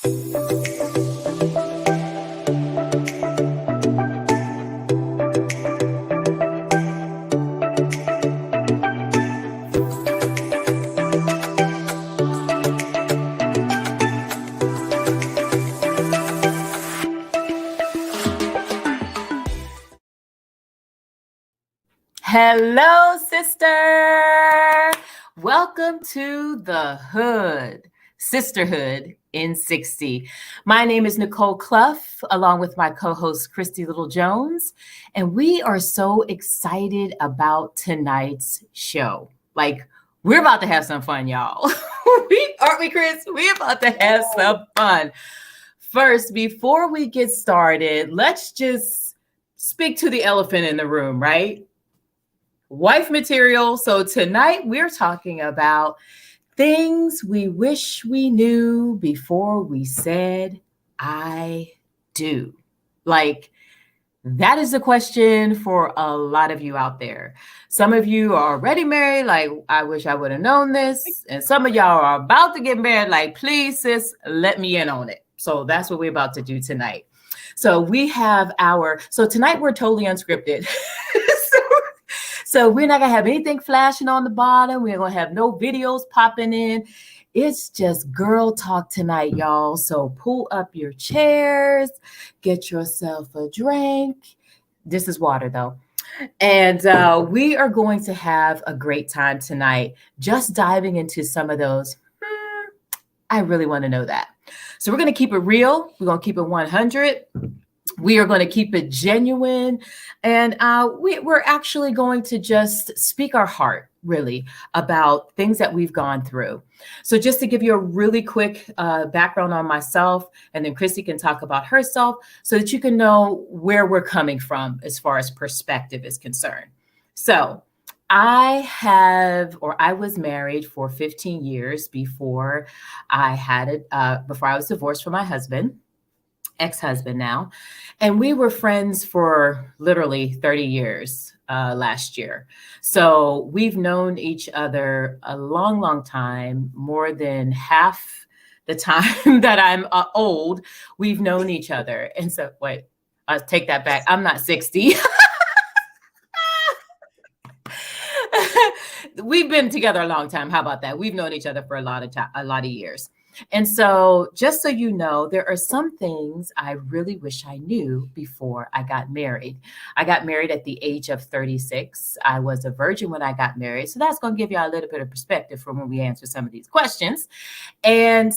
Hello, sister. Welcome to the Hood, Sisterhood in 60. My name is Nicole Clough, along with my co-host Christy Little Jones, and we are so excited about tonight's show. Like, we're about to have some fun, y'all. Aren't we, Chris? We're about to have some fun. First, before we get started, let's just speak to the elephant in the room, right? Wife material. So tonight we're talking about things we wish we knew before we said I do. Like, that is a question for a lot of you out there. Some of you are already married, like, I wish I would have known this. And some of y'all are about to get married, like, please, sis, let me in on it. So that's what we're about to do tonight. So tonight we're totally unscripted. So we're not going to have anything flashing on the bottom. We're going to have no videos popping in. It's just girl talk tonight, y'all. So pull up your chairs, get yourself a drink. This is water, though. And we are going to have a great time tonight, just diving into some of those. I really want to know that. So we're going to keep it real. We're going to keep it 100. We are going to keep it genuine, and we're actually going to just speak our heart, really, about things that we've gone through. So just to give you a really quick background on myself, and then Christy can talk about herself so that you can know where we're coming from as far as perspective is concerned. So I was married for 15 years before before I was divorced from my husband. Ex-husband now. And we were friends for literally 30 years last year. So we've known each other a long, long time, more than half the time that I'm old, we've known each other. And so, wait, I'll take that back. I'm not 60. We've been together a long time. How about that? We've known each other for a lot of years. And so just so you know, there are some things I really wish I knew before I got married. I got married at the age of 36. I was a virgin when I got married. So that's going to give you a little bit of perspective from when we answer some of these questions. And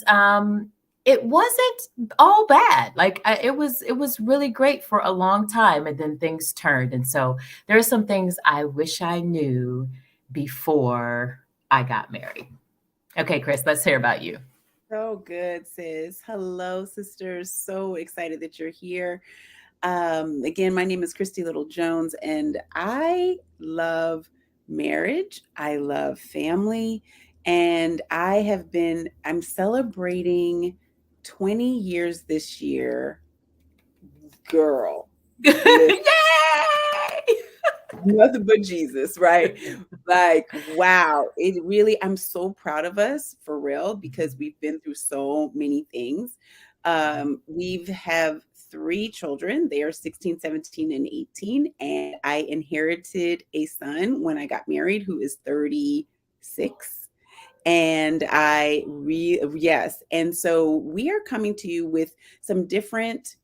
it wasn't all bad. Like it was really great for a long time. And then things turned. And so there are some things I wish I knew before I got married. Okay, Chris, let's hear about you. So good, sis. Hello, sisters. So excited that you're here. Again, my name is Christy Little Jones, and I love marriage. I love family. And I'm celebrating 20 years this year. Girl. Yay! Nothing but Jesus, right? Like, wow. I'm so proud of us for real, because we've been through so many things. We have 3 children. They are 16, 17, and 18. And I inherited a son when I got married who is 36. And yes. And so we are coming to you with some different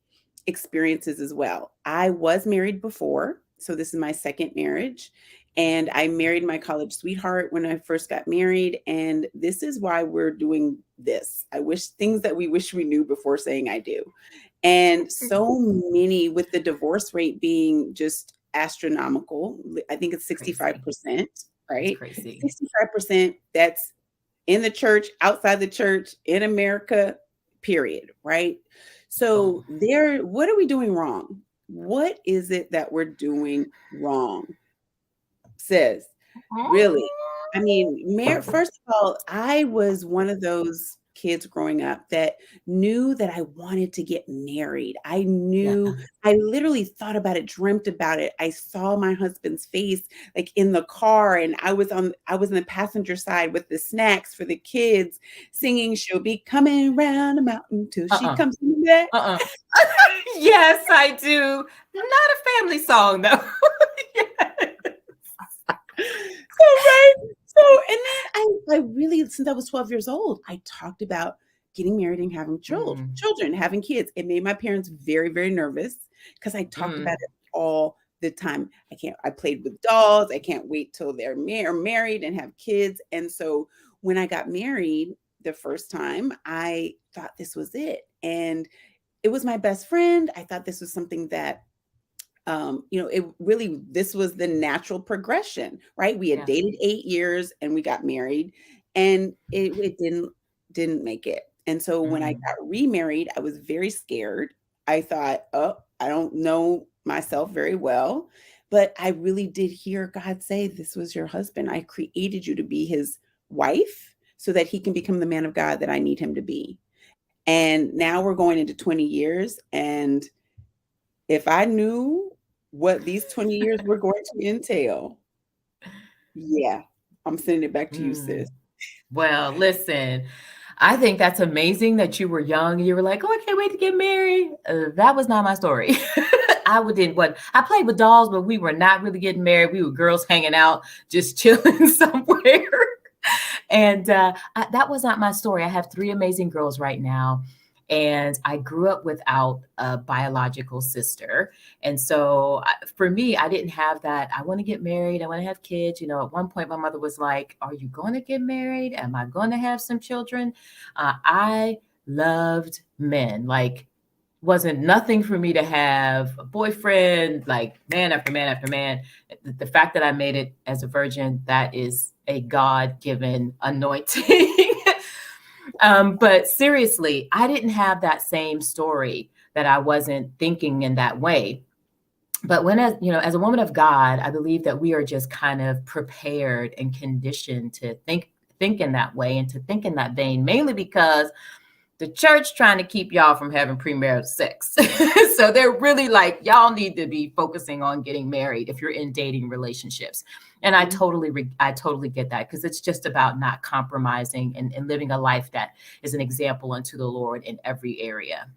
experiences as well. I was married before. So this is my second marriage. And I married my college sweetheart when I first got married. And this is why we're doing this. I wish things that we wish we knew before saying I do. And so many, with the divorce rate being just astronomical. I think it's 65%, right? Crazy. 65%. That's in the church, outside the church, in America, period, right? So what are we doing wrong? What is it that we're doing wrong? Sis, really? I mean, first of all, I was one of those kids growing up that knew that I wanted to get married. I Yeah. knew, I literally thought about it, dreamt about it. I saw my husband's face like in the car, and I was in the passenger side with the snacks for the kids singing, "She'll be coming round the mountain till she Uh-uh. comes in that." Yes, I do. Not a family song though. Yes. So, right. So, and then I really, since I was 12 years old, I talked about getting married and having children, having kids. It made my parents very, very nervous because I talked about it all the time. I played with dolls. I can't wait till they're married and have kids. And so when I got married the first time, I thought this was it. And it was my best friend. I thought this was something that this was the natural progression, right? We had dated 8 years and we got married, and it didn't make it. And so when I got remarried, I was very scared. I thought, oh, I don't know myself very well, but I really did hear God say, "This was your husband. I created you to be his wife so that he can become the man of God that I need him to be." And now we're going into 20 years, and if I knew what these 20 years were going to entail, yeah, I'm sending it back to you, sis. Well, listen, I think that's amazing that you were young. You were like, "Oh, I can't wait to get married." That was not my story. I played with dolls, but we were not really getting married. We were girls hanging out, just chilling somewhere. And that was not my story. I have 3 amazing girls right now. And I grew up without a biological sister. And so for me, I didn't have that. I want to get married. I want to have kids. At one point, my mother was like, "Are you going to get married? Am I going to have some children?" I loved men. Like, wasn't nothing for me to have a boyfriend, like man after man after man. The fact that I made it as a virgin, that is a God-given anointing. But seriously, I didn't have that same story, that I wasn't thinking in that way. But as a woman of God, I believe that we are just kind of prepared and conditioned to think in that way and to think in that vein, mainly because the church trying to keep y'all from having premarital sex. So they're really like, y'all need to be focusing on getting married if you're in dating relationships. And I totally get that, because it's just about not compromising and living a life that is an example unto the Lord in every area.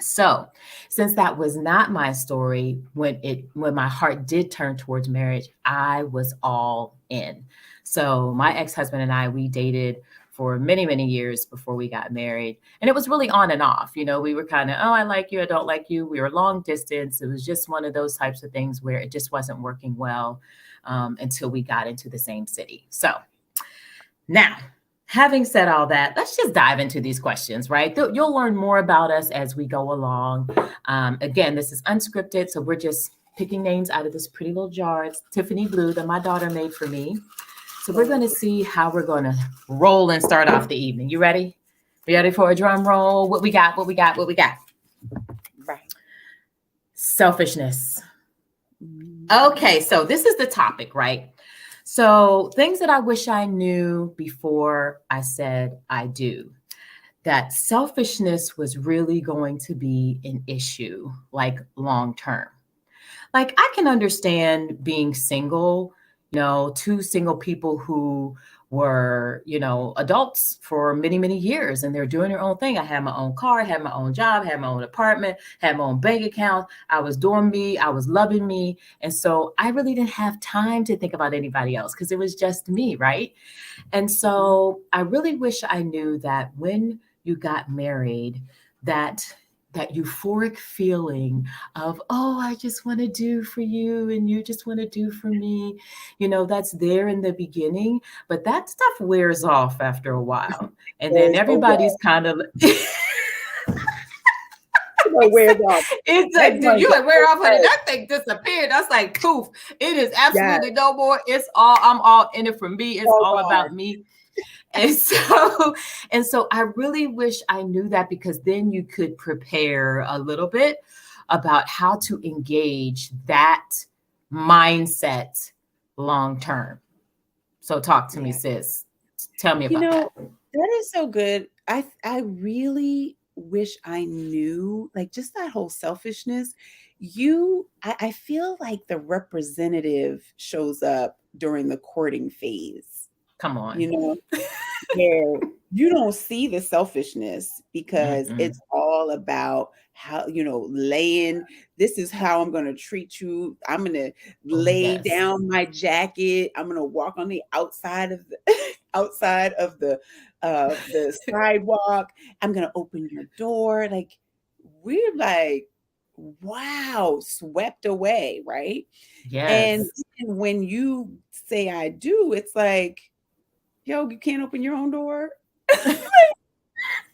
So since that was not my story, when my heart did turn towards marriage, I was all in. So my ex-husband and I, we dated for many, many years before we got married. And it was really on and off. We were kind of, "Oh, I like you, I don't like you." We were long distance. It was just one of those types of things where it just wasn't working well until we got into the same city. So now, having said all that, let's just dive into these questions, right? You'll learn more about us as we go along. Again, this is unscripted, so we're just picking names out of this pretty little jar. It's Tiffany blue that my daughter made for me. So we're going to see how we're going to roll and start off the evening. You ready? Ready for a drum roll? What we got? Right. Selfishness. Okay, so this is the topic, right? So things that I wish I knew before I said I do. That selfishness was really going to be an issue, like long term. Like, I can understand being single, 2 single people who were, adults for many, many years, and they're doing their own thing. I had my own car, had my own job, had my own apartment, had my own bank account. I was doing me, I was loving me. And so I really didn't have time to think about anybody else, because it was just me, right? And so I really wish I knew that when you got married, that euphoric feeling of, "Oh, I just want to do for you and you just want to do for me," that's there in the beginning, but that stuff wears off after a while. And then everybody's kind of wears off. It's like, dude, you like wear off, honey. That thing disappeared. That's like poof. It is absolutely no more. I'm all in it for me. It's all about me. And so I really wish I knew that, because then you could prepare a little bit about how to engage that mindset long term. So talk to me, sis. Tell me about that. That is so good. I really wish I knew, like, just that whole selfishness. I feel like the representative shows up during the courting phase, Come you on. know, where you don't see the selfishness because Mm-mm. it's all about how, laying, this is how I'm going to treat you. I'm going to Oh, lay yes. down my jacket. I'm going to walk on the outside of the outside of the sidewalk. I'm going to open your door. Like, we're like, wow, swept away, right? And Yes. then when you say I do, it's like, yo, you can't open your own door.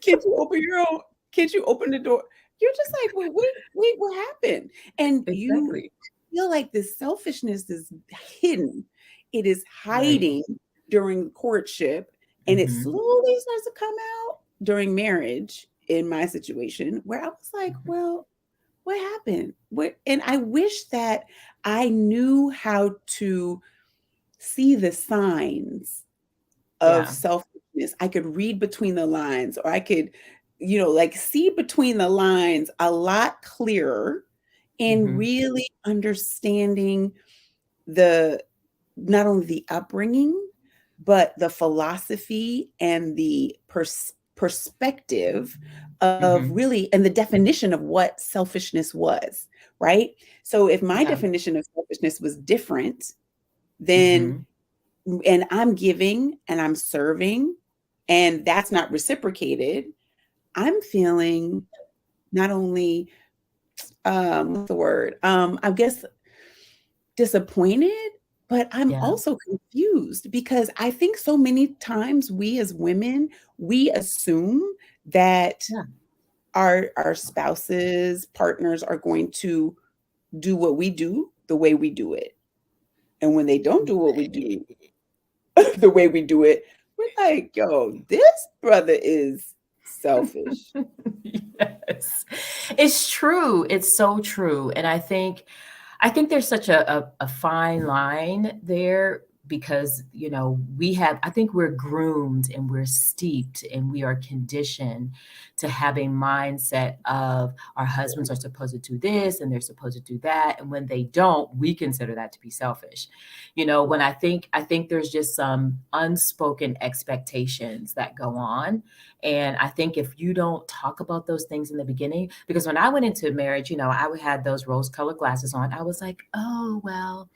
Can't you open your own? Can't you open the door? You're just like, wait, what happened? And you Exactly. feel like this selfishness is hidden. It is Right. hiding during courtship, and it Mm-hmm. slowly starts to come out during marriage. In my situation, where I was like, Mm-hmm. well, what happened? What? And I wish that I knew how to see the signs of Yeah. selfishness. I could read between the lines, or I could, like, see between the lines a lot clearer in Mm-hmm. really understanding the not only the upbringing, but the philosophy and the perspective of Mm-hmm. really, and the definition of what selfishness was, right? So if my Yeah. definition of selfishness was different, then Mm-hmm. and I'm giving and I'm serving, and that's not reciprocated, I'm feeling not only, what's the word? I guess disappointed, but I'm Yeah. also confused because I think so many times we as women, we assume that Yeah. our spouses, partners are going to do what we do the way we do it. And when they don't do what we do the way we do it, we're like, yo, this brother is selfish. Yes. It's true. It's so true. And I think there's such a fine line there because, I think we're groomed and we're steeped and we are conditioned to have a mindset of our husbands are supposed to do this and they're supposed to do that. And when they don't, we consider that to be selfish. When Right. I think there's just some unspoken expectations that go on. And I think if you don't talk about those things in the beginning, because when I went into marriage, I had those rose colored glasses on. I was like, oh, well,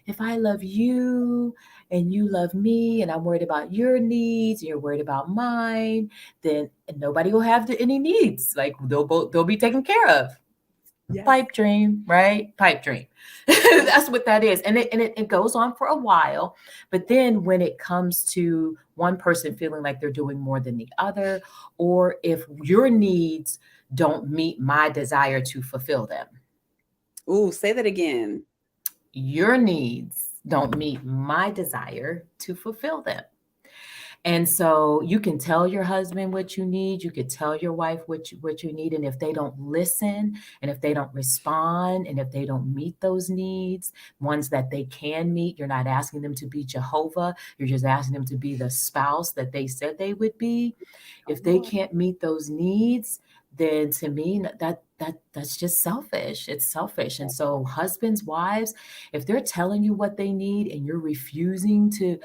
if I love you and you love me and I'm worried about your needs and you're worried about mine, then nobody will have any needs. Like they'll be taken care of. Yes. Pipe dream, right? Pipe dream. That's what that is. And it goes on for a while. But then when it comes to one person feeling like they're doing more than the other, or if your needs don't meet my desire to fulfill them, Ooh, say that again. your needs don't meet my desire to fulfill them. And so you can tell your husband what you need, you could tell your wife what you need, and if they don't listen, and if they don't respond, and if they don't meet those needs, ones that they can meet, you're not asking them to be Jehovah, you're just asking them to be the spouse that they said they would be. If Come they on. can't meet those needs, then to me that's just selfish. It's selfish. And so husbands, wives, if they're telling you what they need and you're refusing to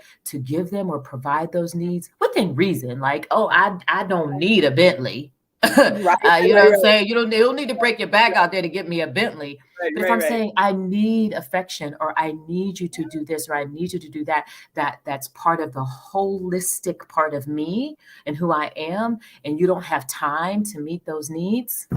give them or provide those needs within reason, like, oh, I don't need a Bentley. Right, You know right, what I'm right, saying? You don't need to break your back out there to get me a Bentley. right, But if right, I'm right. saying I need affection or I need you to do this or I need you to do that, that's part of the holistic part of me and who I am, and you don't have time to meet those needs,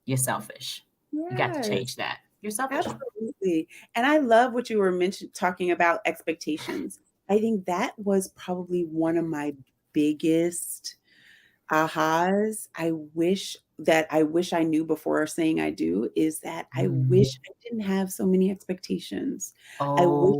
you're selfish. You got to Yes, change that. You're selfish. absolutely. And I love what you were talking about expectations. I think that was probably one of my biggest ahas. I wish I knew before saying I do, is that I Mm. wish I didn't have so many expectations. I wish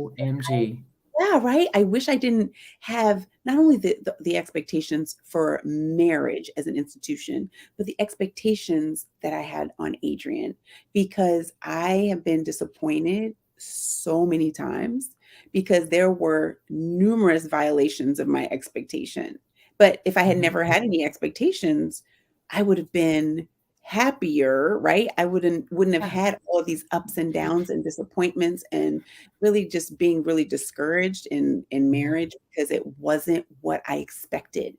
I OMG. Yeah, right? I wish I didn't have not only the expectations for marriage as an institution, but the expectations that I had on Adrian, because I have been disappointed so many times because there were numerous violations of my expectation. But if I had never had any expectations, I would have been happier, right? I wouldn't have had all of these ups and downs and disappointments, and really just being really discouraged in marriage because it wasn't what I expected.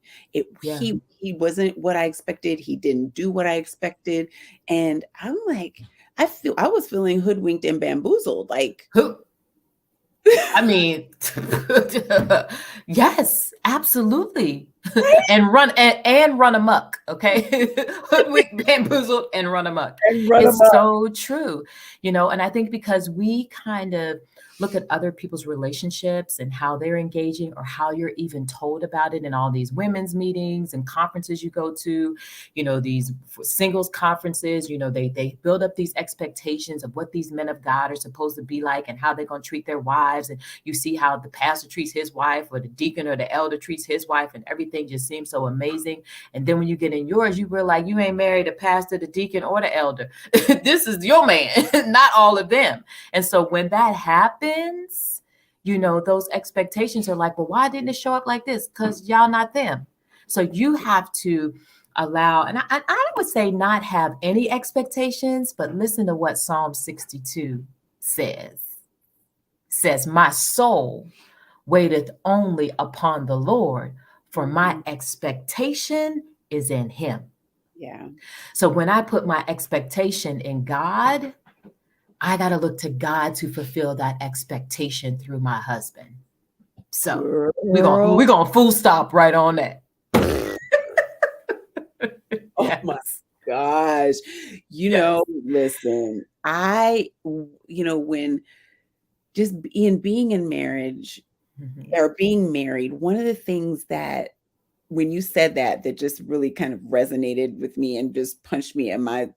Yeah. He wasn't what I expected. He didn't do what I expected. And I'm like, I was feeling hoodwinked and bamboozled. Like, Who? I mean, yes, absolutely. And run amok, okay? Hoodwinked, bamboozled, and run amok. and run It's amok. so true, and I think because we kind of look at other people's relationships and how they're engaging, or how you're even told about it in all these women's meetings and conferences you go to, these singles conferences, they build up these expectations of what these men of God are supposed to be like and how they're going to treat their wives. And you see how the pastor treats his wife, or the deacon or the elder treats his wife, and everything just seems so amazing. And then when you get in yours, you realize you ain't married the pastor, the deacon, or the elder. This is your man, not all of them. And so when that happens, those expectations are like, well, why didn't it show up like this? Because y'all not them. So you have to allow, and I would say not have any expectations, but listen to what Psalm 62 says, my soul waiteth only upon the Lord, for my expectation is in him. Yeah. So when I put my expectation in God, I got to look to God to fulfill that expectation through my husband. So we're going to full stop right on that. Oh my gosh. Listen, when just being in marriage or being married, one of the things that when you said that just really kind of resonated with me and just punched me in my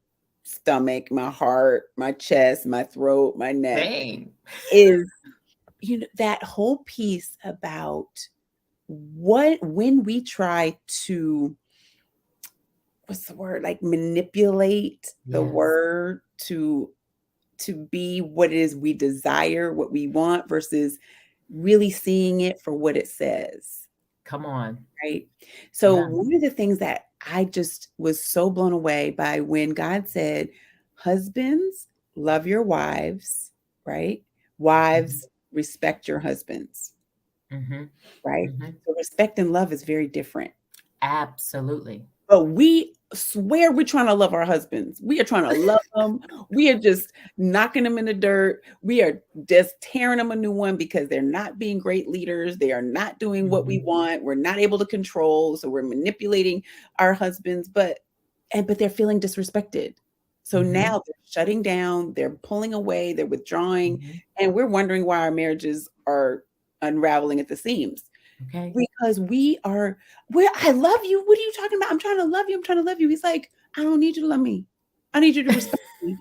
stomach, my heart, my chest, my throat, my neck, is that whole piece about when we try to, what's the word, like manipulate the word to be what it is we desire, what we want, versus really seeing it for what it says. Come on. Right. So one of the things that I just was so blown away by when God said, husbands, love your wives, right? Wives, respect your husbands, right? So respect and love is very different. Absolutely. But we swear we're trying to love our husbands. We are trying to love them. We are just knocking them in the dirt. We are just tearing them a new one because they're not being great leaders. They are not doing what we want. We're not able to control. So we're manipulating our husbands, but they're feeling disrespected. So now they're shutting down, they're pulling away, they're withdrawing, and we're wondering why our marriages are unraveling at the seams. Okay. Because I love you. What are you talking about? I'm trying to love you. I'm trying to love you. He's like, I don't need you to love me. I need you to respect me.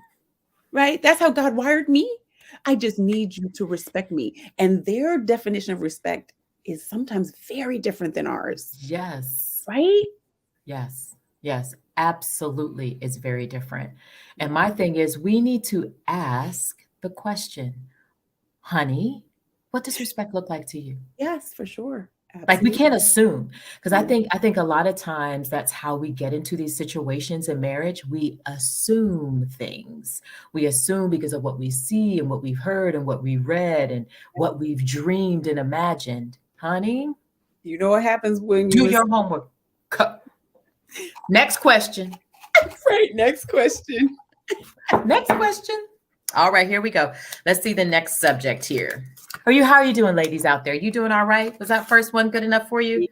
Right? That's how God wired me. I just need you to respect me. And their definition of respect is sometimes very different than ours. Yes. Right? Yes. Yes. Absolutely. It's very different. And my thing is, we need to ask the question, honey, what does respect look like to you? Yes, for sure. Absolutely. Like, we can't assume, because I think a lot of times that's how we get into these situations in marriage. We assume things. We assume because of what we see and what we've heard and what we read and what we've dreamed and imagined. Honey, you know what happens when you do your homework. Next question. Right. Next question. Next question. All right, here we go. Let's see the next subject here. How are you doing, ladies out there? You doing all right? Was that first one good enough for you?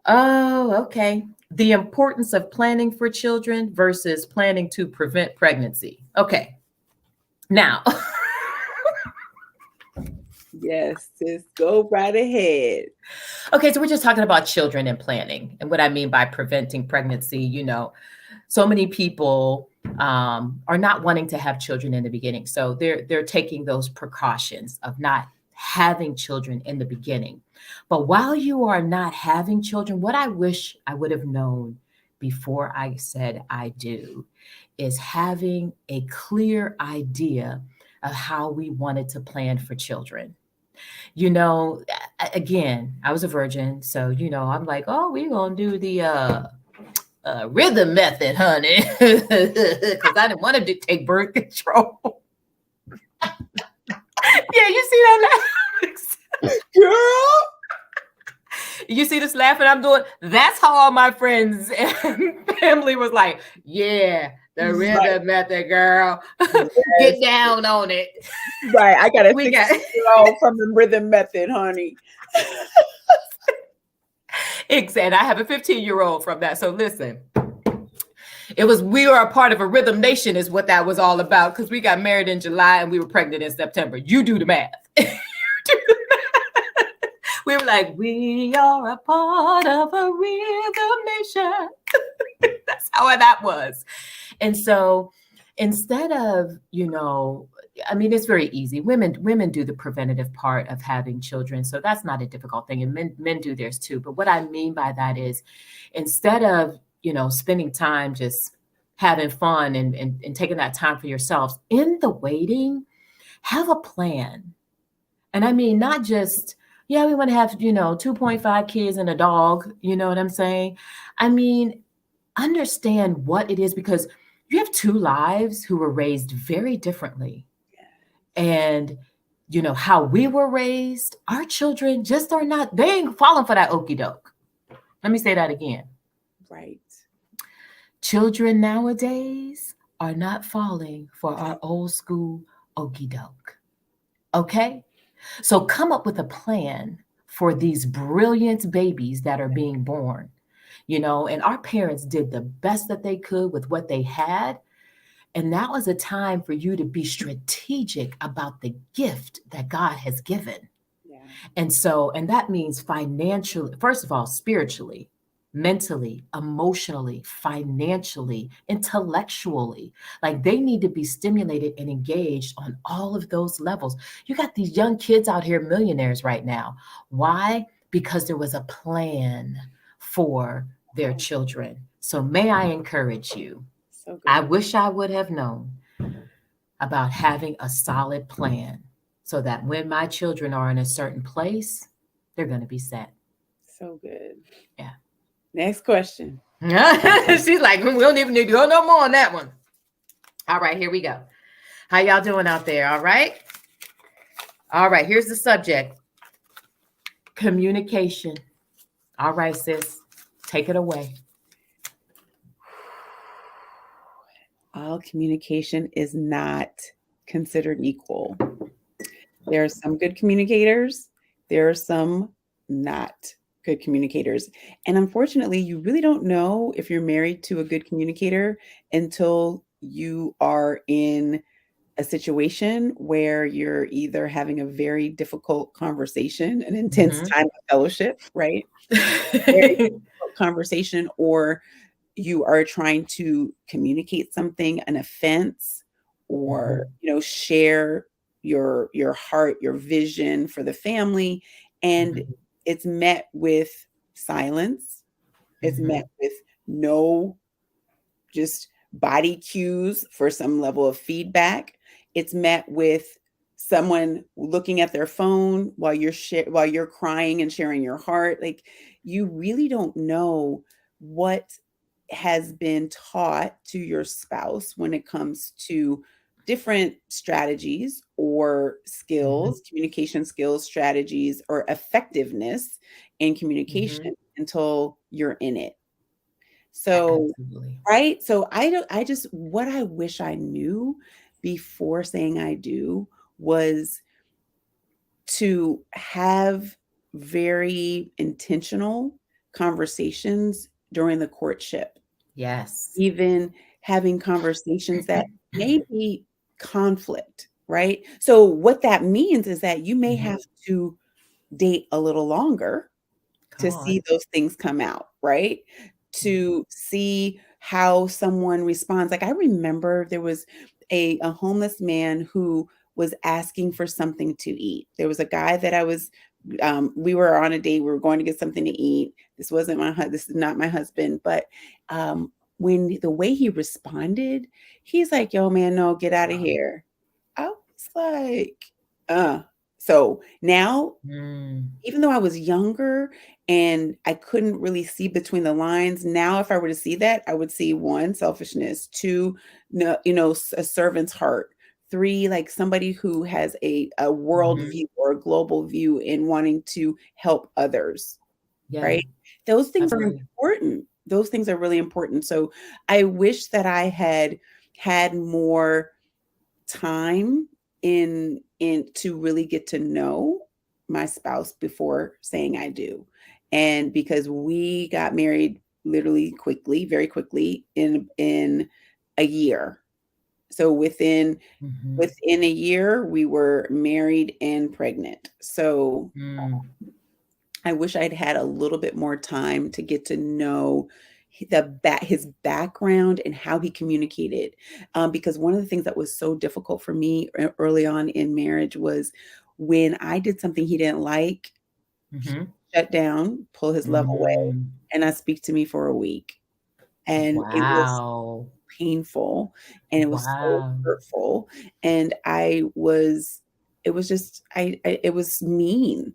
Oh, okay. The importance of planning for children versus planning to prevent pregnancy. Okay. Now. Yes, sis, go right ahead. Okay, so we're just talking about children and planning. And what I mean by preventing pregnancy, so many people are not wanting to have children in the beginning. So they're taking those precautions of not having children in the beginning. But while you are not having children, what I wish I would have known before I said I do is having a clear idea of how we wanted to plan for children. You know, again, I was a virgin, so I'm like, oh, we're gonna do the rhythm method, honey, because I didn't want to take birth control. Yeah, you see that? Girl. You see this laughing I'm doing? That's how all my friends and family was like, yeah, the rhythm method, girl. Yes. Get down on it. Right. I got a 16-year-old from the rhythm method, honey. Exactly. I have a 15-year-old from that. So listen, we were a part of a rhythm nation is what that was all about, because we got married in July and we were pregnant in September. You do the math. We were like, we are a part of a rhythm nation. That's how that was. And so instead of, I mean, it's very easy. Women do the preventative part of having children. So that's not a difficult thing. And men do theirs too. But what I mean by that is, instead of, spending time just having fun and taking that time for yourselves, in the waiting, have a plan. And I mean, not just, yeah, we want to have, 2.5 kids and a dog. You know what I'm saying? I mean, understand what it is, because you have two lives who were raised very differently. And, how we were raised, our children just are not, they ain't falling for that okie doke. Let me say that again. Right. Children nowadays are not falling for our old school okie doke. Okay? So come up with a plan for these brilliant babies that are being born, and our parents did the best that they could with what they had. And that was a time for you to be strategic about the gift that God has given. Yeah. And that means financially, first of all, spiritually, mentally, emotionally, financially, intellectually. Like, they need to be stimulated and engaged on all of those levels. You got these young kids out here, millionaires right now. Why? Because there was a plan for their children. So may I encourage you, so I wish I would have known about having a solid plan, so that when my children are in a certain place, they're going to be set. So good. Yeah. Next question. She's like, we don't even need to go no more on that one. All right, here we go. How y'all doing out there? All right. All right, here's the subject. Communication. All right, sis, take it away. All communication is not considered equal. There are some good communicators. There are some not good communicators. And unfortunately, you really don't know if you're married to a good communicator until you are in a situation where you're either having a very difficult conversation, an intense time of fellowship, right? Very difficult conversation, or you are trying to communicate something, an offense, or share your heart, your vision for the family, and it's met with silence. It's met with no just body cues for some level of feedback. It's met with someone looking at their phone while you're crying and sharing your heart. Like, you really don't know what has been taught to your spouse when it comes to different strategies or skills, communication skills, strategies, or effectiveness in communication until you're in it. So, absolutely. Right. So what I wish I knew before saying I do was to have very intentional conversations during the courtship. Yes. Even having conversations that may be conflict, right? So what that means is that you may have to date a little longer to see those things come out, right? To see how someone responds. Like, I remember there was a homeless man who was asking for something to eat. There was a guy that we were on a date. We were going to get something to eat. This is not my husband, but when the way he responded, he's like, yo, man, no, get out of here. I was like, So now, Mm. even though I was younger and I couldn't really see between the lines, now if I were to see that, I would see one, selfishness, two, no, a servant's heart, three, like somebody who has a world Mhm. view or a global view in wanting to help others, Yeah, right? Those things are absolutely. important. Those things are really important. So I wish that I had more time in to really get to know my spouse before saying I do. And because we got married literally quickly, very quickly in a year. So Mhm. within a year we were married and pregnant. So Mm. I wish I'd had a little bit more time to get to know his background and how he communicated. Because one of the things that was so difficult for me early on in marriage was when I did something he didn't like, he Mhm. shut down, pull his love away, Mm. and not speak to me for a week. And it was Wow. painful and it was so Wow. hurtful. And it was just, it was mean,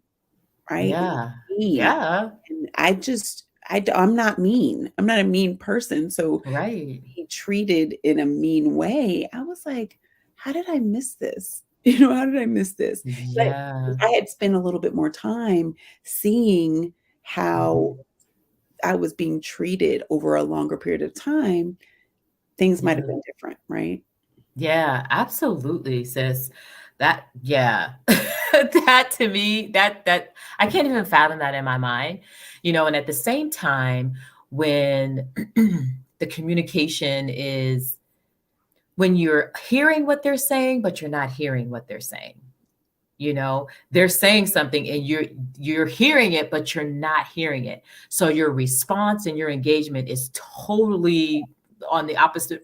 right? It was Yeah. mean. Yeah. And I'm not mean. I'm not a mean person. So Right. he treated in a mean way. I was like, how did I miss this? How did I miss this? But if Yeah. I had spent a little bit more time seeing how Mhm. I was being treated over a longer period of time, things might have Yeah. been different, right? Yeah, absolutely, sis. Yeah. That to me, that I can't even fathom that in my mind. And at the same time, when the communication is when you're hearing what they're saying, but you're not hearing what they're saying. They're saying something and you're hearing it, but you're not hearing it. So your response and your engagement is totally on the opposite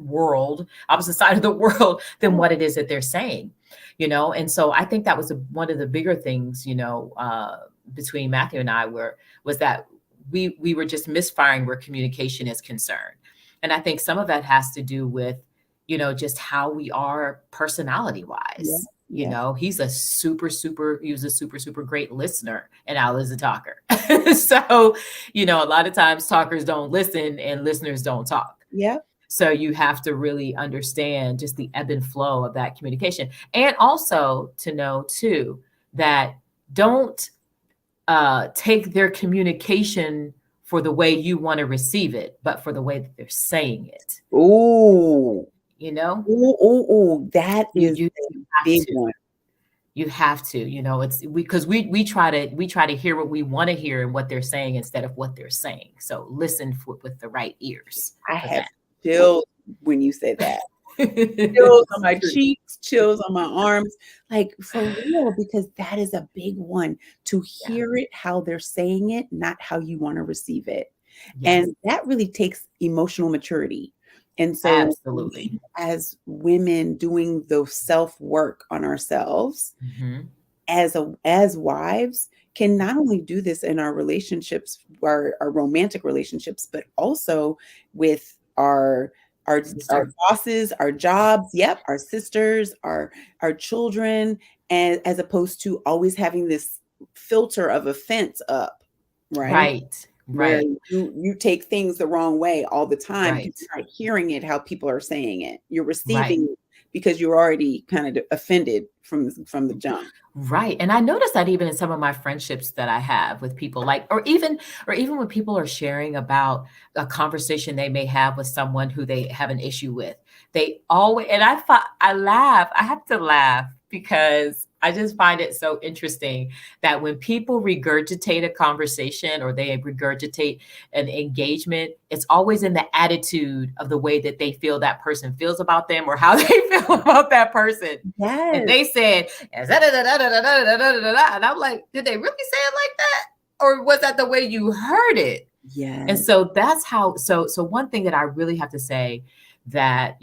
side of the world than what it is that they're saying. And so I think that was one of the bigger things, between Matthew and I was that we were just misfiring where communication is concerned. And I think some of that has to do with, just how we are personality Yeah. wise. Yeah. He was a super, super great listener, and Al is a talker. So, a lot of times talkers don't listen and listeners don't talk. Yeah. So you have to really understand just the ebb and flow of that communication. And also to know too, that don't take their communication for the way you want to receive it, but for the way that they're saying it. Ooh. You know, Ooh. That is you a have big to. one. You have to, it's because we try to hear what we want to hear and what they're saying instead of what they're saying. So listen with the right ears I for have that. chills when you say that. Chills on It's my true. cheeks, chills on my arms, like for real, because that is a big one to Yeah. hear it how they're saying it, not how you want to receive it. Yes. And that really takes emotional maturity. And so Absolutely. we as women doing the self work on ourselves Hmm. as wives can not only do this in our relationships, our romantic relationships, but also with our Sister. bosses, our jobs, yep, our sisters, our children, and as opposed to always having this filter of offense up, right? Right. Where Right. you take things the wrong way all the time because Right. you're not hearing it how people are saying it. You're Right. receiving it because you're already kind of offended from the jump. Right. And I noticed that even in some of my friendships that I have with people, like, or even when people are sharing about a conversation they may have with someone who they have an issue with, they always, and I laugh, I have to laugh because I just find it so interesting that when people regurgitate a conversation or they regurgitate an engagement, it's always in the attitude of the way that they feel that person feels about them or how they feel about that person. And Yes. they said, and I'm like, did they really say it like that? Or was that the way you heard it? And Yes. so that's how, so one thing that I really have to say that,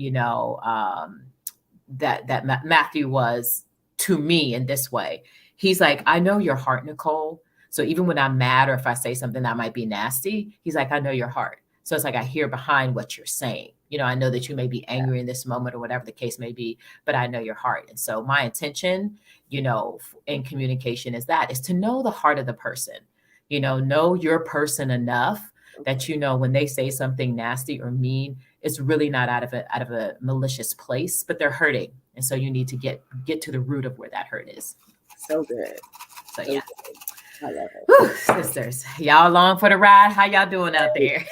that Matthew was to me in this way. He's like, I know your heart, Nicole. So even when I'm mad or if I say something that might be nasty, he's like, I know your heart. So it's like I hear behind what you're saying. I know that you may be angry in this moment or whatever the case may be, but I know your heart. And so my intention, in communication is to know the heart of the person, know your person enough that, when they say something nasty or mean, it's really not out of a malicious place, but they're hurting. And so you need to get to the root of where that hurt is. So good. So yeah. Good. I love it. Whew, sisters, y'all along for the ride? How y'all doing out there?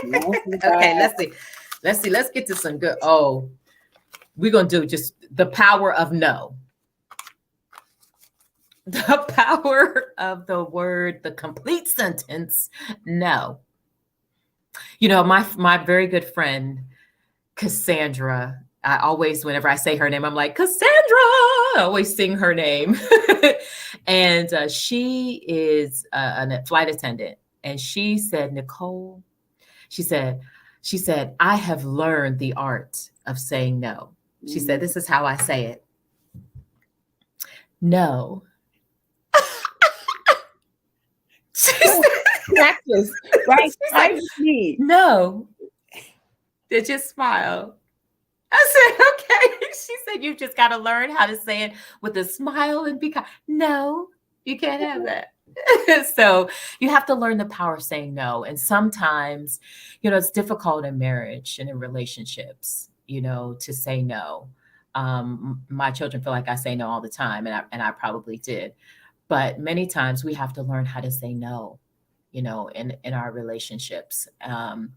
Okay, let's see. Let's get to some good. Oh, we're going to do just the power of no. The power of the word, the complete sentence, no. My very good friend, Cassandra, I always, whenever I say her name, I'm like, Cassandra, I always sing her name. And she is a flight attendant. And she said, Nicole, she said, I have learned the art of saying no. She said, this is how I say it. No. Practice, right? Like, no. They just smile. I said, okay. She said, you just got to learn how to say it with a smile and be kind. No, you can't have that. So you have to learn the power of saying no. And sometimes, it's difficult in marriage and in relationships, to say no. My children feel like I say no all the time, and I probably did. But many times we have to learn how to say no, in our relationships. And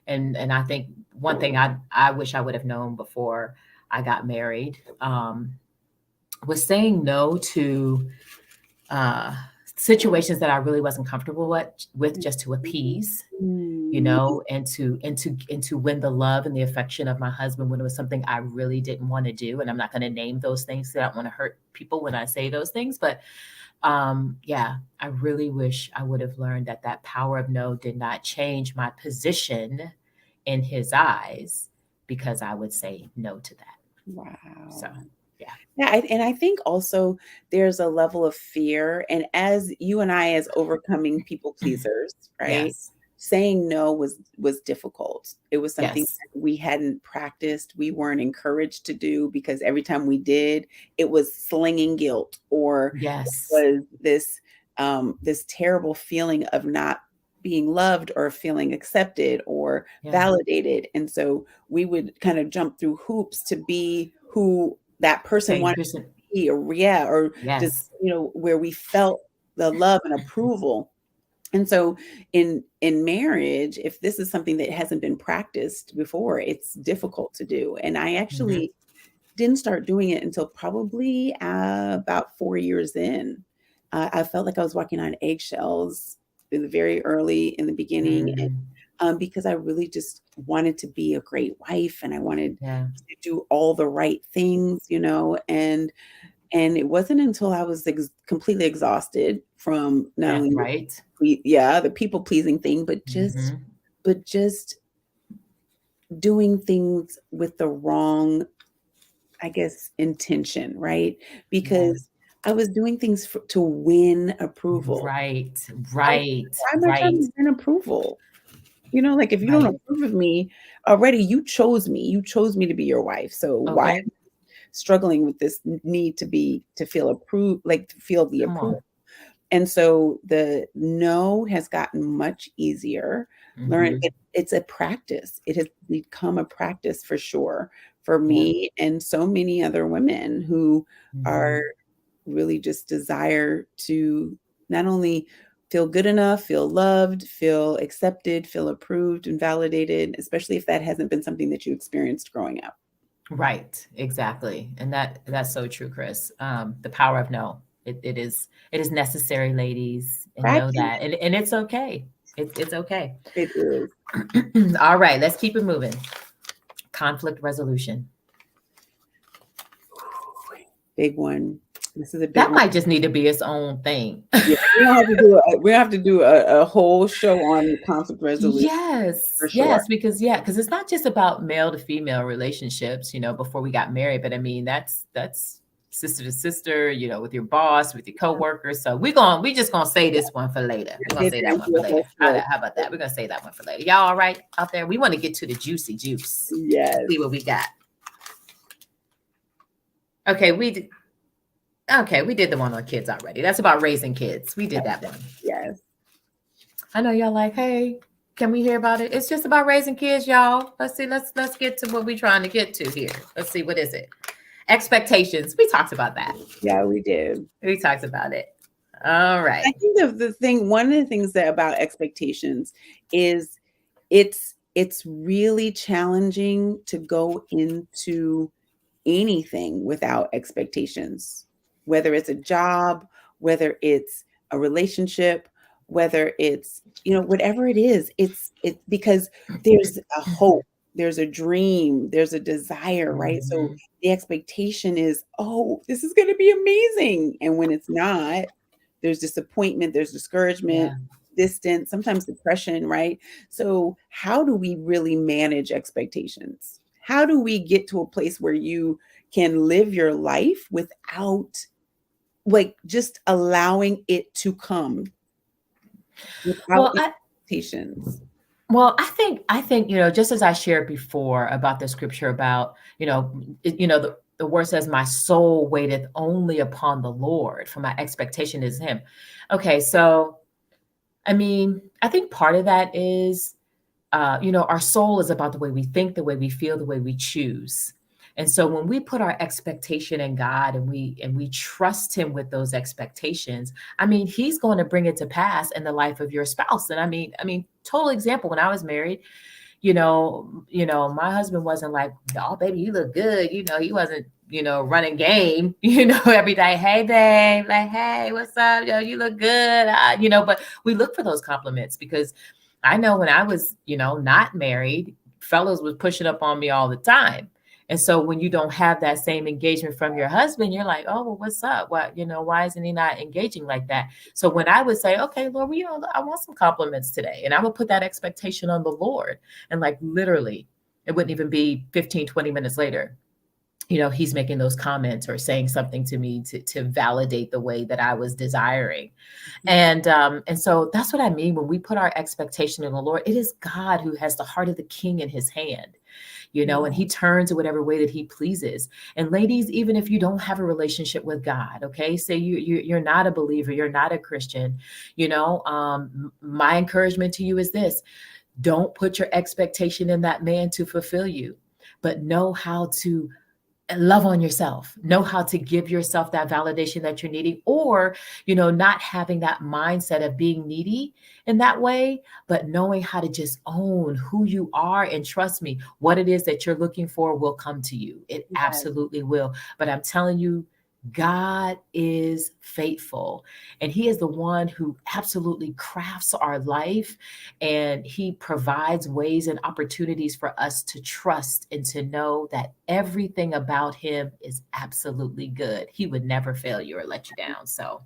I think one thing I wish I would have known before I got married was saying no to situations that I really wasn't comfortable with just to appease, and to win the love and the affection of my husband when it was something I really didn't want to do. And I'm not going to name those things because I don't want to hurt people when I say those things. But I really wish I would have learned that power of no did not change my position in his eyes because I would say no to that. Wow. So, yeah. And I think also there's a level of fear. And as you and I, as overcoming people pleasers, right? Yes. Saying no was difficult. It was something that we hadn't practiced. We weren't encouraged to do because every time we did, it was slinging guilt or it was this terrible feeling of not being loved or feeling accepted or validated. And so we would kind of jump through hoops to be who that person wanted to be, or just, where we felt the love and approval. And so in marriage, if this is something that hasn't been practiced before, it's difficult to do. And I actually didn't start doing it until probably about 4 years in. I felt like I was walking on eggshells very early in the beginning, and because I really just wanted to be a great wife and I wanted to do all the right things, and it wasn't until I was completely exhausted from not only the people pleasing thing, but just doing things with the wrong, I guess, intention, right? Because I was doing things to win approval. Right. I'm trying to win approval. Like if you don't approve of me already, you chose me. You chose me to be your wife. So why am I struggling with this need to feel approved, like to feel the approval? And so the no has gotten much easier. Learn it's a practice. It has become a practice for sure for me and so many other women who are really just desire to not only feel good enough, feel loved, feel accepted, feel approved and validated, especially if that hasn't been something that you experienced growing up. Right. Exactly. And that's so true, Chris. The power of no. It is necessary, ladies, and know that. And it's okay. It's okay. It is. All right, let's keep it moving. Conflict resolution. Big one. This is a big that one. might just need to be its own thing. We have to do a whole show on conflict resolution. Yes, because it's not just about male to female relationships, before we got married, but I mean that's sister to sister, with your boss, with your coworkers. So we just gonna say this one for later. We're gonna say that one for later. How about that? We're gonna say that one for later. Y'all all right out there? We want to get to the juicy juice. Yes. See what we got. Okay, we did the one on kids already. That's about raising kids. We did that one. Yes. I know y'all like, hey, can we hear about it? It's just about raising kids, y'all. Let's see. Let's get to what we're trying to get to here. Let's see. What is it? Expectations. We talked about that. Yeah, we did. We talked about it. All right. I think one of the things that about expectations is it's really challenging to go into anything without expectations, whether it's a job, whether it's a relationship, whether it's, whatever it is, it's because there's a hope, there's a dream, there's a desire, right? Mm-hmm. So the expectation is, oh, this is going to be amazing. And when it's not, there's disappointment, there's discouragement, distance, sometimes depression, right? So how do we really manage expectations? How do we get to a place where you can live your life without just allowing it to come without expectations? I think, just as I shared before about the scripture about, the word says, my soul waiteth only upon the Lord, for my expectation is him. Okay. So, I think part of that is, our soul is about the way we think, the way we feel, the way we choose. And so when we put our expectation in God and we trust him with those expectations, he's going to bring it to pass in the life of your spouse. And total example, when I was married, my husband wasn't like, oh, baby, you look good. He wasn't, running game, every day. Hey, babe, like, hey, what's up? Yo, you look good. But we look for those compliments because I know when I was, not married, fellas was pushing up on me all the time. And so when you don't have that same engagement from your husband, you're like, oh, well, what's up? What, why isn't he not engaging like that? So when I would say, okay, Lord, I want some compliments today. And I would put that expectation on the Lord. And literally, it wouldn't even be 15, 20 minutes later. He's making those comments or saying something to me to validate the way that I was desiring. And so that's what I mean when we put our expectation in the Lord. It is God who has the heart of the king in his hand. And he turns in whatever way that he pleases. And ladies, even if you don't have a relationship with God, okay, say you're not a believer, you're not a Christian, my encouragement to you is this: don't put your expectation in that man to fulfill you, but know how to love on yourself, know how to give yourself that validation that you're needing, or, not having that mindset of being needy in that way, but knowing how to just own who you are. And trust me, what it is that you're looking for will come to you. It absolutely will. But I'm telling you, God is faithful, and he is the one who absolutely crafts our life, and he provides ways and opportunities for us to trust and to know that everything about him is absolutely good. He would never fail you or let you down. So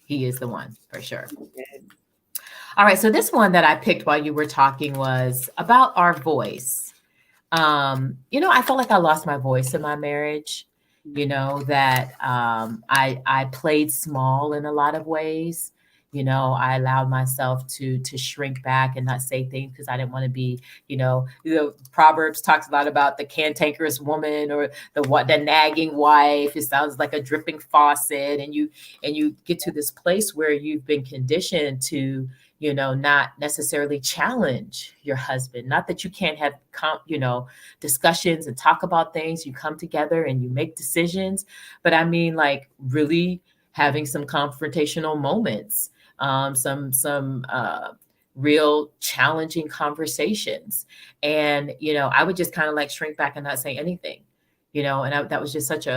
he is the one for sure. All right. So this one that I picked while you were talking was about our voice. I felt like I lost my voice in my marriage. That I played small in a lot of ways. I allowed myself to shrink back and not say things because I didn't want to be, Proverbs talks a lot about the cantankerous woman or the nagging wife. It sounds like a dripping faucet, and you get to this place where you've been conditioned to, not necessarily challenge your husband. Not that you can't have, discussions and talk about things. You come together and you make decisions. But really having some confrontational moments, some real challenging conversations. And, I would just kind of shrink back and not say anything, and that was just such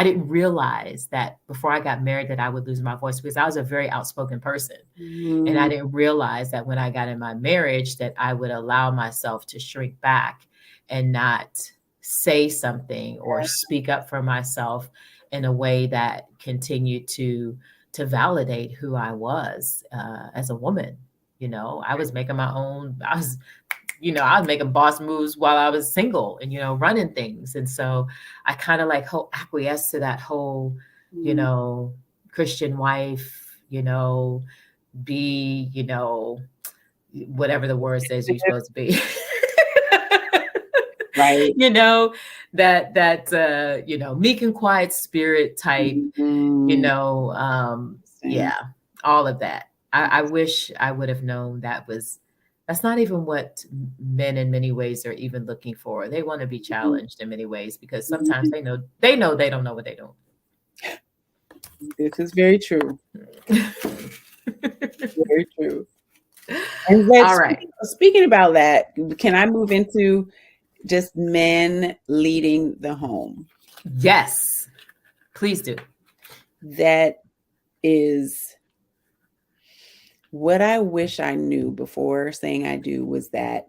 I didn't realize that before I got married that I would lose my voice, because I was a very outspoken person. Mm-hmm. And I didn't realize that when I got in my marriage that I would allow myself to shrink back and not say something or speak up for myself in a way that continued to validate who I was as a woman. I was making my own, I was making boss moves while I was single and, running things. And so I kind of like acquiesced to that whole, Mm. Christian wife, be, whatever the word says you're supposed to be. Right. that meek and quiet spirit type, Mm. yeah, all of that. I wish I would have known that's not even what men in many ways are even looking for. They want to be challenged in many ways because sometimes they know they don't know what they don't. This is very true. Very true. And then All right. speaking about that, can I move into just men leading the home? Yes, please do. That is what I wish I knew before saying I do, was that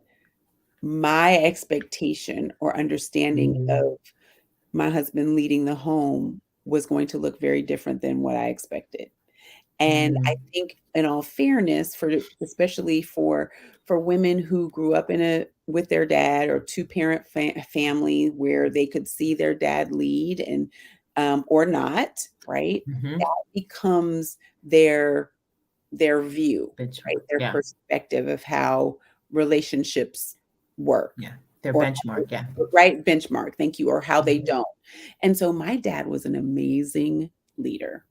my expectation or understanding of my husband leading the home was going to look very different than what I expected. And I think, in all fairness, especially for women who grew up with their dad, or two-parent family where they could see their dad lead, and or not, right? That becomes their view, right? Their perspective of how relationships work. Yeah, their Or benchmark. Yeah. right, benchmark. Thank you. Or how they don't. And so my dad was an amazing leader.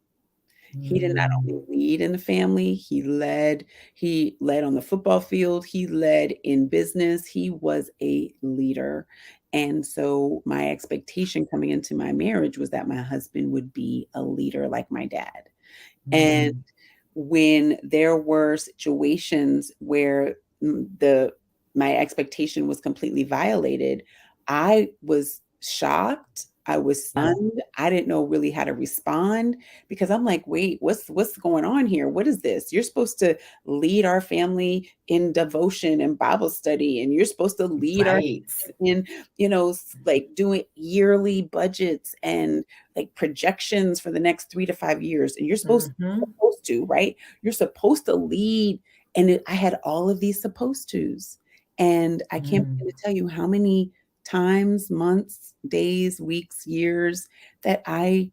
He did not only lead in the family, he led on the football field, he led in business, he was a leader. And so my expectation coming into my marriage was that my husband would be a leader like my dad. And when there were situations where my expectation was completely violated, I was shocked. I was stunned. I didn't know really how to respond, because I'm like, wait, what's going on here? What is this? You're supposed to lead our family in devotion and Bible study, and you're supposed to lead our in, like doing yearly budgets and like projections for the next 3 to 5 years. And you're supposed to, right? You're supposed to lead. And I had all of these supposed tos. And I can't begin to tell you how many times, months, days, weeks, years that I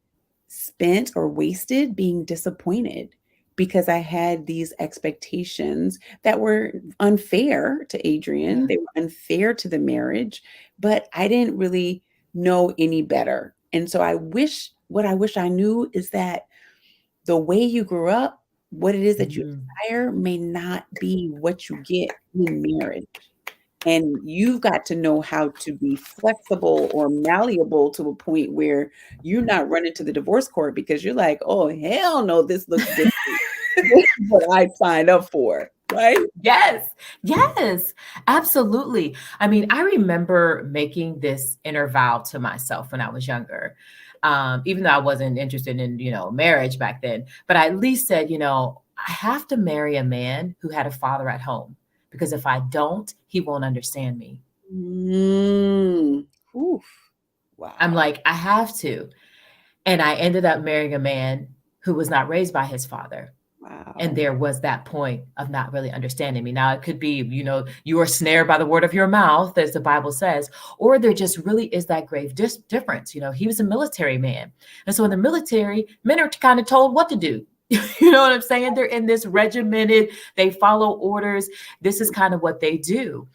spent or wasted being disappointed because I had these expectations that were unfair to Adrian. They were unfair to the marriage, but I didn't really know any better. And so what I wish I knew is that the way you grew up, what it is that you desire may not be what you get in marriage. And you've got to know how to be flexible or malleable to a point where you're not running to the divorce court because you're like, oh, hell no, this looks different. This is what I signed up for, right? Yes, absolutely. I mean, I remember making this inner vow to myself when I was younger. Even though I wasn't interested in, marriage back then, but I at least said, I have to marry a man who had a father at home, because if I don't, he won't understand me. Oof. Wow. I'm like, I have to. And I ended up marrying a man who was not raised by his father. Wow. And there was that point of not really understanding me. Now, it could be, you are snared by the word of your mouth, as the Bible says, or there just really is that grave difference. He was a military man. And so in the military, men are kind of told what to do. You know what I'm saying? They're in this regimented, they follow orders. This is kind of what they do.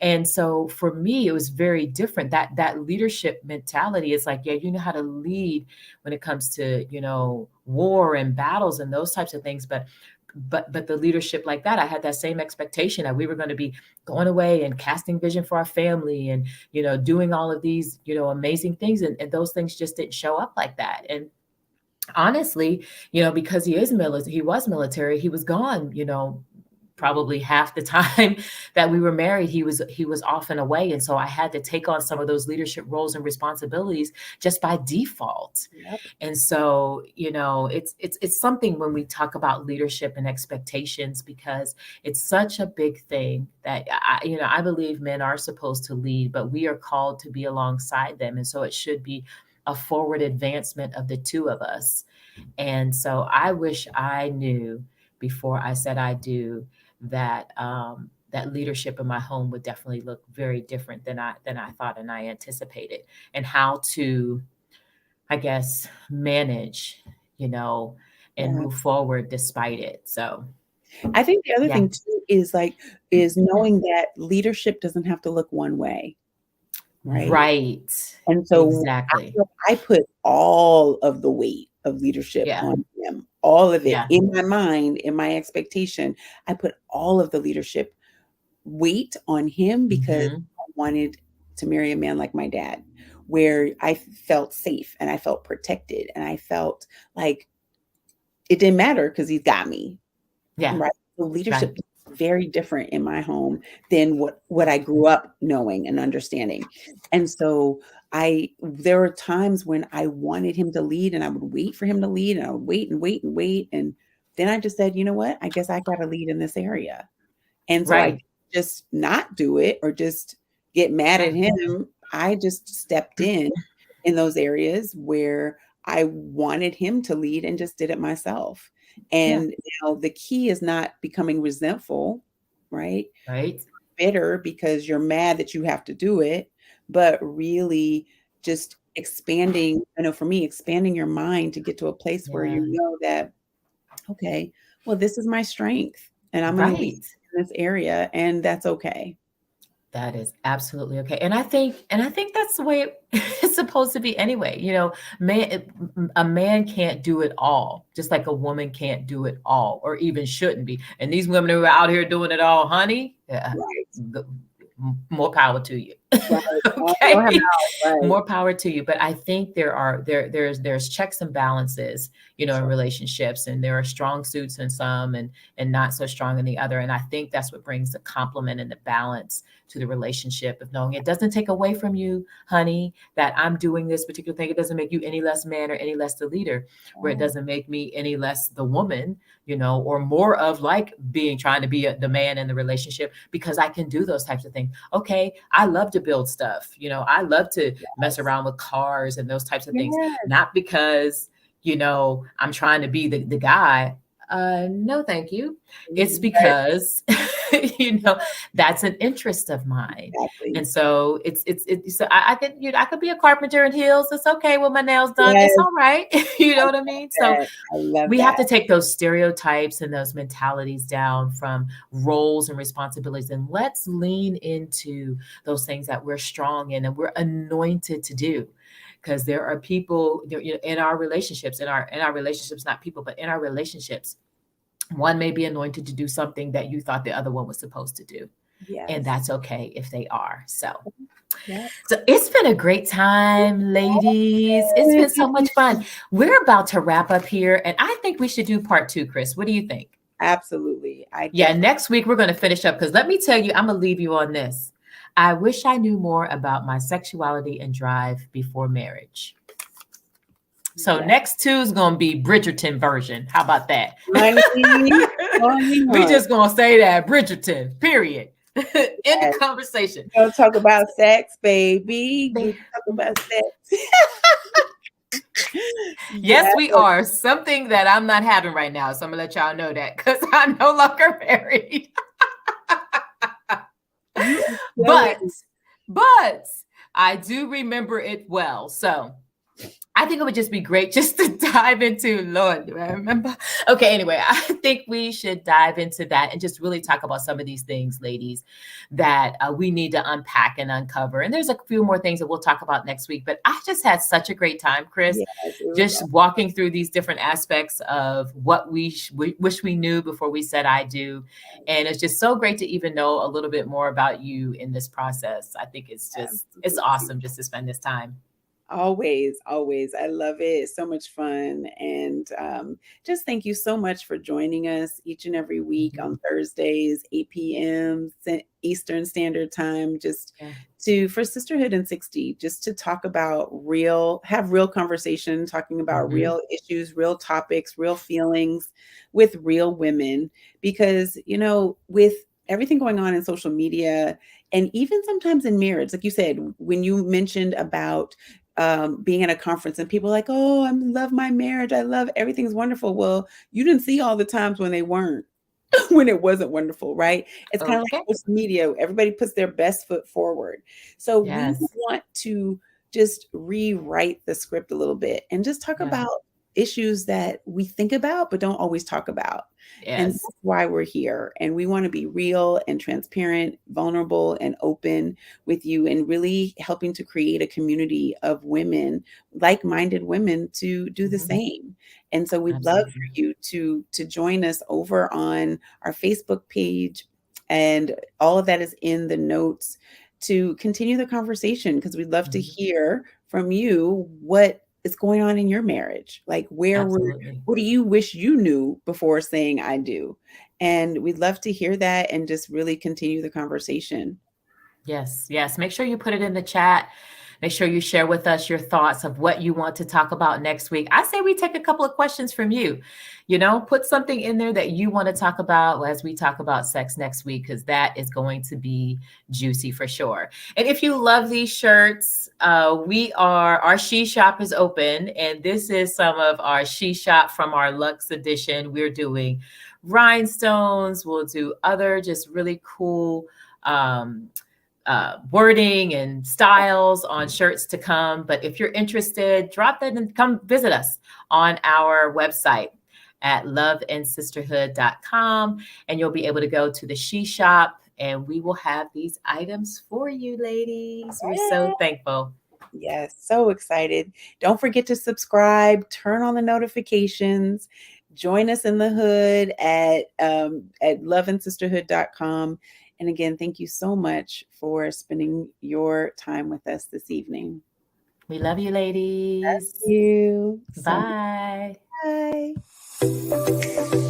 And so for me, it was very different. That leadership mentality is like, yeah, you know how to lead when it comes to, war and battles and those types of things. But the leadership like that, I had that same expectation that we were going to be going away and casting vision for our family and, doing all of these, amazing things. And those things just didn't show up like that. And honestly, because he was military, he was gone, probably half the time that we were married, he was off and away. And so I had to take on some of those leadership roles and responsibilities just by default. Yep. And so, it's something when we talk about leadership and expectations, because it's such a big thing that I believe men are supposed to lead, but we are called to be alongside them. And so it should be a forward advancement of the two of us. And so I wish I knew before I said I do that that leadership in my home would definitely look very different than I thought and I anticipated, and how to, I guess, manage, you know, and Yeah. move forward despite it. So I think the other yeah. thing too is is knowing that leadership doesn't have to look one way, right? Right. And so Exactly. I put all of the weight of leadership Yeah. on him, all of it Yeah. in my mind, in my expectation. I put all of the leadership weight on him because Hmm. I wanted to marry a man like my dad, where I felt safe and I felt protected and I felt like it didn't matter because he's got me. Yeah. Right. So Right. leadership is very different in my home than what I grew up knowing and understanding. And so there were times when I wanted him to lead and I would wait for him to lead and I would wait and wait and wait. And then I just said, you know what? I guess I got to lead in this area. And so I Right. just not do it or just get mad at Right. him. I just stepped in those areas where I wanted him to lead and just did it myself. Yeah. And now the key is not becoming resentful, right? Right. Bitter because you're mad that you have to do it, but really just expanding, I know for me, expanding your mind to get to a place where Yeah. you know that, okay, well, this is my strength and I'm going to lead Right. in this area and that's okay. That is absolutely okay. And I think that's the way it's supposed to be anyway. You know, a man can't do it all, just like a woman can't do it all, or even shouldn't be. And these women who are out here doing it all, honey, Right. more power to you. Right. Call him Okay. out. Right. More power to you. But I think there's checks and balances, you know, in Sure. relationships, and there are strong suits in some and not so strong in the other. And I think that's what brings the complement and the balance to the relationship, of knowing it doesn't take away from you, honey, that I'm doing this particular thing. It doesn't make you any less man or any less the leader, where it Oh, doesn't make me any less the woman, you know, or more of like trying to be the man in the relationship, because I can do those types of things. Okay, I love to build stuff, you know, I love to mess yes. around with cars and those types of things, Yes. not because, you know, I'm trying to be the guy. No, thank you. It's Right. because, you know, that's an interest of mine. Exactly. And so so I could, you know, I could be a carpenter in heels. It's okay with my nails done. It's Yes. all right. You I know what I love mean? So that. I love we have that. to take those stereotypes and those mentalities down from roles and responsibilities, and let's lean into those things that we're strong in and we're anointed to do. Because there are people, you know, in our relationships, in our relationships, not people, but in our relationships, one may be anointed to do something that you thought the other one was supposed to do, and Yes. that's okay if they are. So Yep. so it's been a great time, ladies. It's been so much fun. We're about to wrap up here, and I think we should do part two, Chris. What do you think? Absolutely. I Yeah, definitely. next week we're going to finish up, because let me tell you, I'm going to leave you on this. I wish I knew more about my sexuality and drive before marriage. So Yeah. next two is going to be Bridgerton version. How about that? Honey, honey, We honey. just going to say that, Bridgerton, period. End the Yes. conversation. We're gonna talk about sex, baby. We're There. gonna talk about sex. Yes, Yes. we are. Something that I'm not having right now. So I'm gonna let y'all know that, because I'm no longer married. You are but silly. but I do remember it well. So I think it would just be great just to dive into, Lord, do I remember? Okay, anyway, I think we should dive into that and just really talk about some of these things, ladies, that we need to unpack and uncover. And there's a few more things that we'll talk about next week. But I just had such a great time, Chris, Yes, it was just walking through these different aspects of what we wish we knew before we said I do. awesome. And it's just so great to even know a little bit more about you in this process. I think it's Absolutely. awesome just to spend this time. Always, always. I love it. It's so much fun. And just thank you so much for joining us each and every week Mhm. on Thursdays, 8 p.m. Eastern Standard Time, just Yeah. for Sisterhood in 60, just to talk about have real conversation, talking about Mhm. real issues, real topics, real feelings with real women. Because, with everything going on in social media, and even sometimes in marriage, like you said, when you mentioned about being at a conference and people are like, oh, I love my marriage. I love everything's wonderful. Well, you didn't see all the times when they weren't. when it wasn't wonderful, right? It's kind of Okay. like social media. Everybody puts their best foot forward. So we Yes. want to just rewrite the script a little bit and just talk Yeah. about issues that we think about but don't always talk about. And Yes. that's why we're here. And we want to be real and transparent, vulnerable and open with you, and really helping to create a community of women, like-minded women, to do the Mhm. same. And so we'd love Absolutely. for you to join us over on our Facebook page, and all of that is in the notes, to continue the conversation, because we'd love to Mhm. hear from you what is going on in your marriage. Like, Absolutely. what do you wish you knew before saying I do? And we'd love to hear that and just really continue the conversation. Yes, yes. Make sure you put it in the chat. Make sure you share with us your thoughts of what you want to talk about next week. I say we take a couple of questions from you. Put something in there that you want to talk about as we talk about sex next week, because that is going to be juicy for sure. And if you love these shirts, our She Shop is open, and this is some of our She Shop from our Luxe edition. We're doing rhinestones. We'll do other just really cool wording and styles on shirts to come. But if you're interested, drop that and come visit us on our website at loveandsisterhood.com, and you'll be able to go to the She Shop, and we will have these items for you, ladies. We're so thankful. Yes, so excited. Don't forget to subscribe, turn on the notifications, join us in the hood at loveandsisterhood.com. And again, thank you so much for spending your time with us this evening. We love you, Thank ladies. you so much. Bye. Bye.